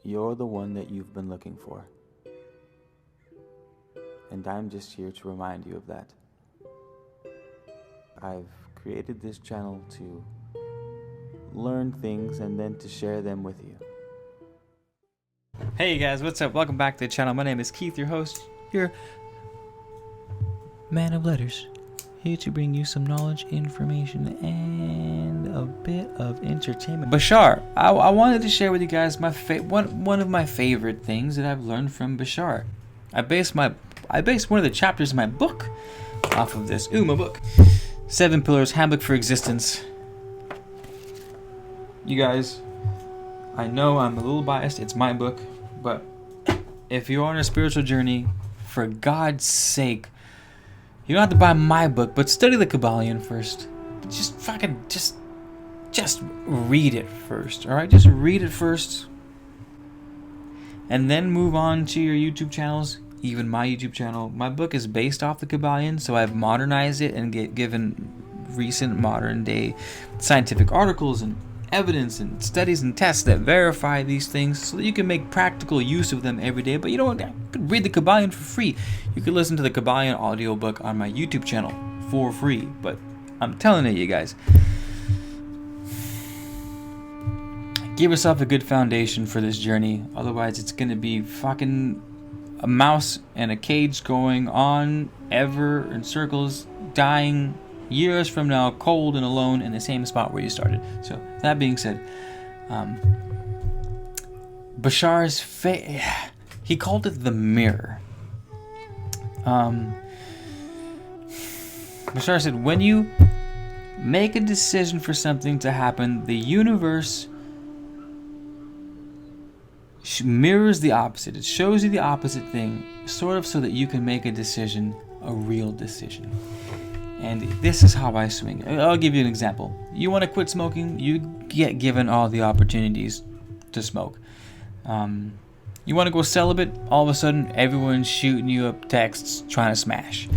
You're the one that you've been looking for. And I'm just here to remind you of that. I've created this channel to learn things and then to share them with you. Hey guys, what's up? Welcome back to the channel. My name is Keith, your host, your man of letters, here to bring you some knowledge, information, and a bit of entertainment. Bashar, I wanted to share with you guys my one of my favorite things that I've learned from Bashar. I based one of the chapters of my book off of this. My book. 7 Pillars, Handbook for Existence. You guys, I know I'm a little biased. It's my book, but if you're on a spiritual journey, for God's sake, you don't have to buy my book, but study the Kabbalion first. Just read it first, all right? Just read it first, and then move on to your YouTube channels. Even my YouTube channel. My book is based off the Kabbalion, so I've modernized it and given recent modern day scientific articles and evidence and studies and tests that verify these things so that you can make practical use of them every day. But you know what? You could read the Kabbalion for free. You could listen to the Kabbalion audiobook on my YouTube channel for free. But I'm telling you guys, give yourself a good foundation for this journey. Otherwise, it's going to be fucking a mouse in a cage going on ever in circles, dying years from now, cold and alone in the same spot where you started. So that being said, Bashar's he called it the mirror. Bashar said, when you make a decision for something to happen, the universe mirrors the opposite. It shows you the opposite thing, sort of so that you can make a decision, a real decision. And this is how I swing. I'll give you an example. You want to quit smoking, you get given all the opportunities to smoke. You want to go celibate, all of a sudden everyone's shooting you up texts trying to smash.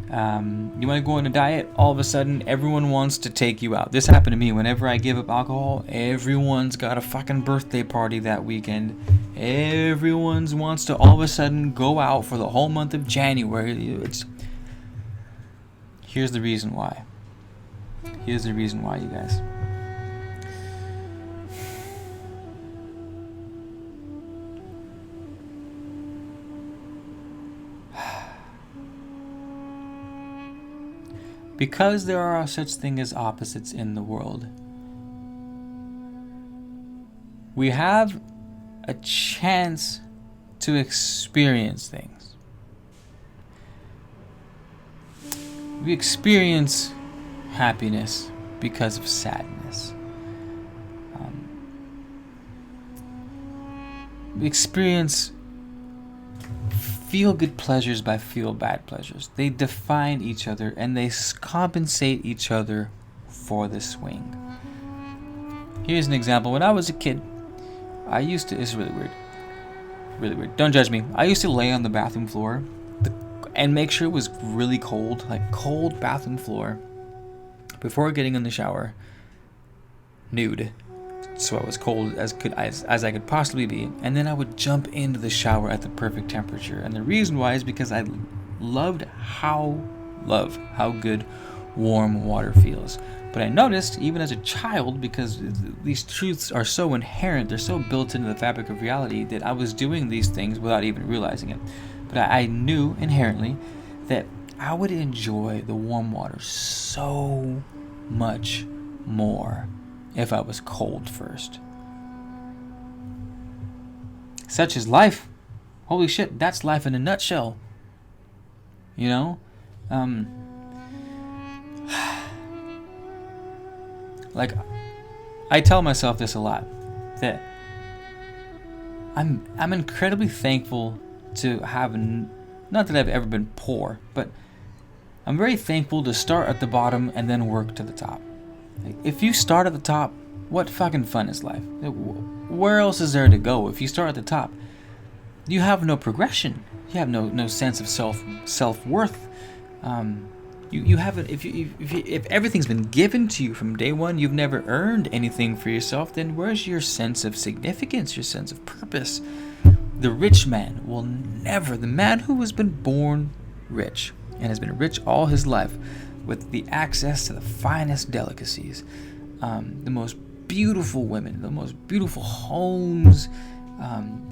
You want to go on a diet, all of a sudden everyone wants to take you out. This happened to me. Whenever I give up alcohol, everyone's got a fucking birthday party that weekend. Everyone wants to all of a sudden go out for the whole month of January. Here's the reason why. Here's the reason why, you guys. Because there are such things as opposites in the world, we have a chance to experience things. We experience happiness because of sadness. We experience feel-good pleasures by feel-bad pleasures. They define each other and they compensate each other for the swing. Here's an example. When I was a kid, it's really weird. Really weird. Don't judge me. I used to lay on the bathroom floor and make sure it was really cold, like cold bathroom floor, before getting in the shower, nude. So I was cold as I could possibly be, and then I would jump into the shower at the perfect temperature. And the reason why is because I love how good warm water feels. But I noticed, even as a child, because these truths are so inherent, they're so built into the fabric of reality, that I was doing these things without even realizing it. But I knew inherently that I would enjoy the warm water so much more if I was cold first. Such is life. Holy shit, that's life in a nutshell. You know? Like, I tell myself this a lot, that I'm incredibly thankful to have, not that I've ever been poor, but I'm very thankful to start at the bottom and then work to the top. If you start at the top, what fucking fun is life? Where else is there to go? If you start at the top, you have no progression. You have no sense of self-worth. You haven't. If everything's been given to you from day one, you've never earned anything for yourself. Then where's your sense of significance? Your sense of purpose? The rich man will never. The man who has been born rich and has been rich all his life, with the access to the finest delicacies, the most beautiful women, the most beautiful homes,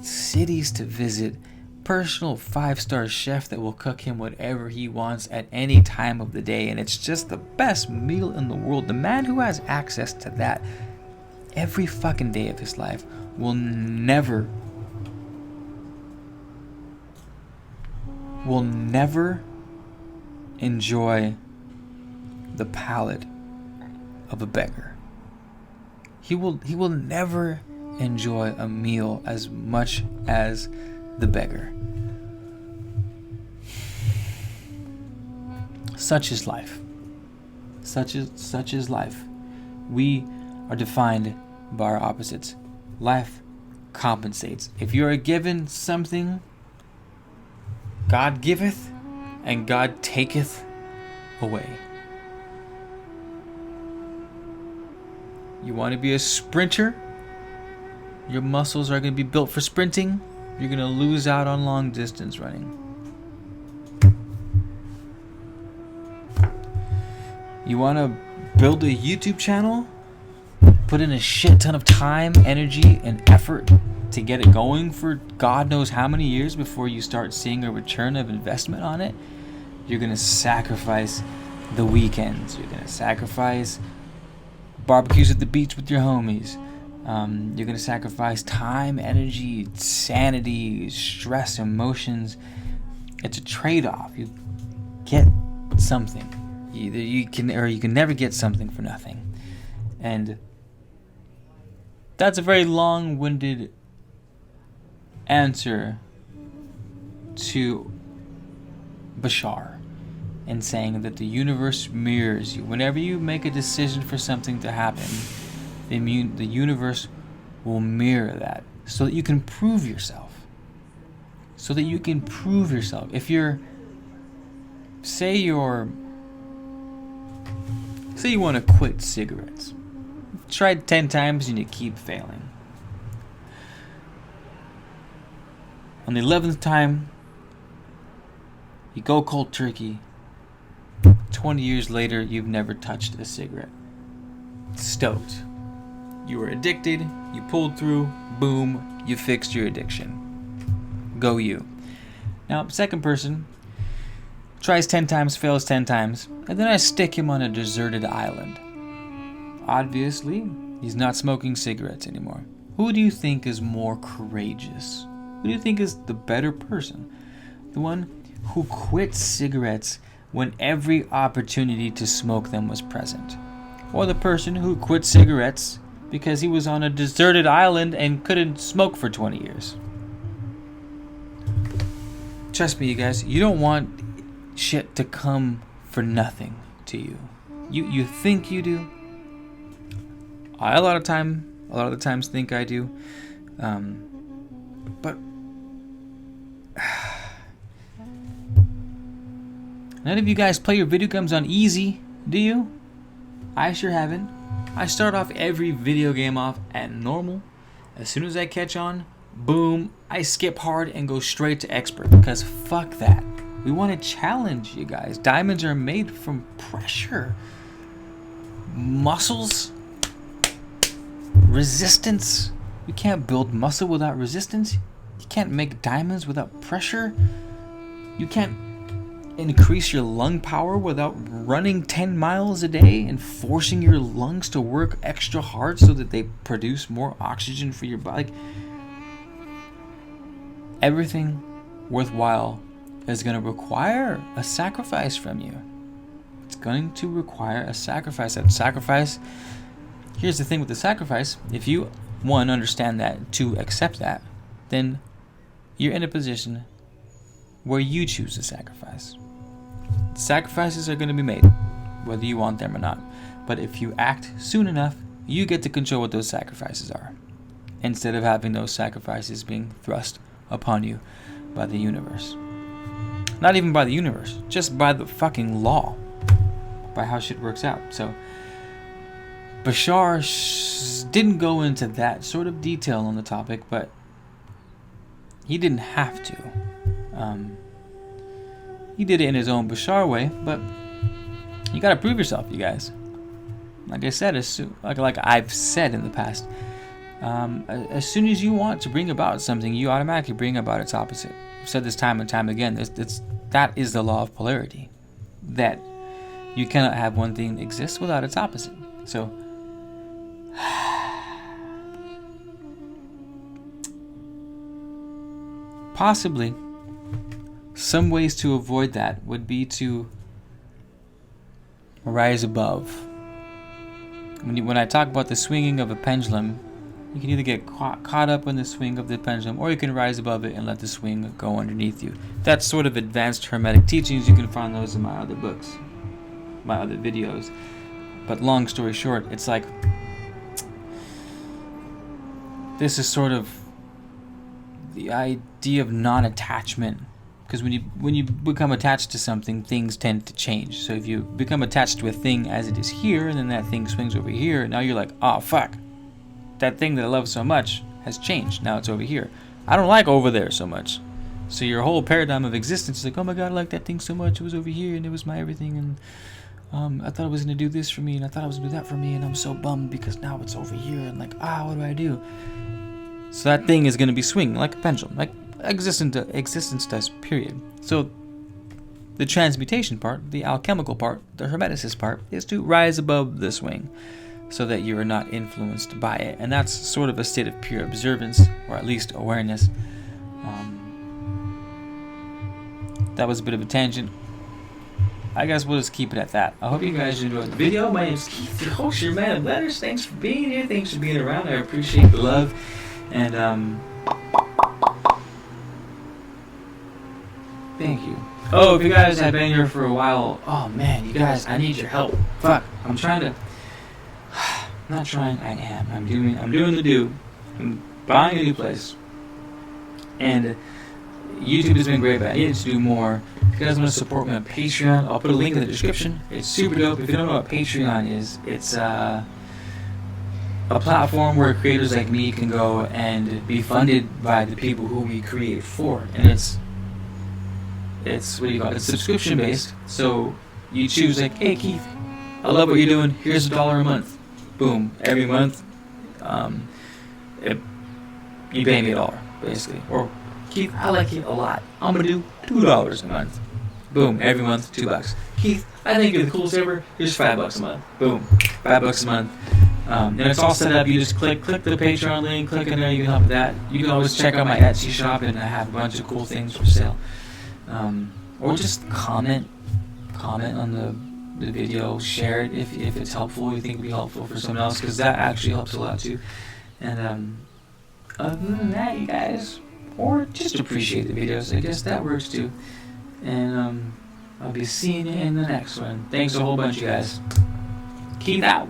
cities to visit, personal 5-star chef that will cook him whatever he wants at any time of the day, and it's just the best meal in the world. The man who has access to that every fucking day of his life will never enjoy the palate of a beggar. He will never enjoy a meal as much as the beggar. Such is life. Such is life. We are defined by our opposites. Life compensates. If you are given something, God giveth and God taketh away. You want to be a sprinter? Your muscles are going to be built for sprinting. You're going to lose out on long distance running. You want to build a YouTube channel? Put in a shit ton of time, energy, and effort to get it going for God knows how many years before you start seeing a return of investment on it. You're going to sacrifice the weekends. You're going to sacrifice barbecues at the beach with your homies. You're going to sacrifice time, energy, sanity, stress, emotions. It's a trade-off. You get something. Either you can, or you can never get something for nothing. And that's a very long-winded answer to Bashar in saying that the universe mirrors you. Whenever you make a decision for something to happen, the universe will mirror that so that you can prove yourself. If you're, say you want to quit cigarettes. You've tried 10 times and you keep failing. On the 11th time, you go cold turkey. 20 years later, you've never touched a cigarette. Stoked. You were addicted, you pulled through, boom, you fixed your addiction. Go you. Now, second person tries 10 times, fails 10 times, and then I stick him on a deserted island. Obviously, he's not smoking cigarettes anymore. Who do you think is more courageous? Who do you think is the better person? The one who quit cigarettes when every opportunity to smoke them was present? Or the person who quit cigarettes because he was on a deserted island and couldn't smoke for 20 years? Trust me, you guys, you don't want shit to come for nothing to you. You think you do. I a lot of the times think I do. But none of you guys play your video games on easy, do you? I sure haven't. I start off every video game off at normal. As soon as I catch on, boom, I skip hard and go straight to expert, because fuck that. We want to challenge you guys. Diamonds are made from pressure. Muscles, resistance. You can't build muscle without resistance. You can't make diamonds without pressure. You can't increase your lung power without running 10 miles a day and forcing your lungs to work extra hard so that they produce more oxygen for your body. Everything worthwhile is going to require a sacrifice from you. It's going to require a sacrifice. That sacrifice, here's the thing with the sacrifice. If you, one, understand that, two, accept that, then you're in a position where you choose to sacrifice. Sacrifices are going to be made, whether you want them or not. But if you act soon enough, you get to control what those sacrifices are, instead of having those sacrifices being thrust upon you by the universe. Not even by the universe, just by the fucking law. by how shit works out. So Bashar didn't go into that sort of detail on the topic, but he didn't have to. He did it in his own Bashar way, but you gotta prove yourself, you guys. Like I said, like I've said in the past, as soon as you want to bring about something, you automatically bring about its opposite. I've said this time and time again. That is the law of polarity. That you cannot have one thing exist without its opposite. So, possibly, some ways to avoid that would be to rise above. When I talk about the swinging of a pendulum, you can either get caught up in the swing of the pendulum, or you can rise above it and let the swing go underneath you. That's sort of advanced Hermetic teachings. You can find those in my other books, my other videos. But long story short, it's like, this is sort of the idea of non-attachment. Because when you become attached to something, things tend to change. So if you become attached to a thing as it is here, and then that thing swings over here, now you're like, oh fuck, that thing that I love so much has changed. Now it's over here. I don't like over there so much. So your whole paradigm of existence is like, oh my god, I like that thing so much. It was over here and it was my everything, and I thought it was gonna do this for me, and I thought it was gonna do that for me, and I'm so bummed because now it's over here, and like, what do I do? So that thing is gonna be swinging like a pendulum, like existence does, period. So the transmutation part, the alchemical part, the hermeticist part, is to rise above the swing so that you are not influenced by it. And that's sort of a state of pure observance, or at least awareness. That was a bit of a tangent. I guess we'll just keep it at that. I hope you guys enjoyed the video. My name's Keith, your host, your man of letters. Thanks for being here. Thanks for being around. I appreciate the love. And thank you. Oh, if you guys have been here for a while, oh man, you guys, I need your help. Fuck, I'm trying to. I'm not trying. I am. I'm doing the do. I'm buying a new place, and YouTube has been great, but I need to do more. If you guys want to support me on Patreon, I'll put a link in the description. It's super dope. If you don't know what Patreon is, it's a platform where creators like me can go and be funded by the people who we create for, and it's what do you call it? It's subscription based. So you choose like, hey Keith, I love what you're doing. Here's $1 a month. Boom. Every month, you pay me $1 basically. Or Keith, I like you a lot. I'm gonna do $2 a month. Boom. Every month, $2. Keith, I think you're the coolest ever. Here's $5 a month. Boom. $5 a month. And it's all set up. You just click the Patreon link, click in there. You can help with that. You can always check out my Etsy shop, and I have a bunch of cool things for sale. Or just comment on the video, share it if it's helpful, you think it'd be helpful for someone else, because that actually helps a lot too. And other than that, you guys, or just appreciate the videos, I guess that works too. And I'll be seeing you in the next one. Thanks a whole bunch, you guys. Keep out.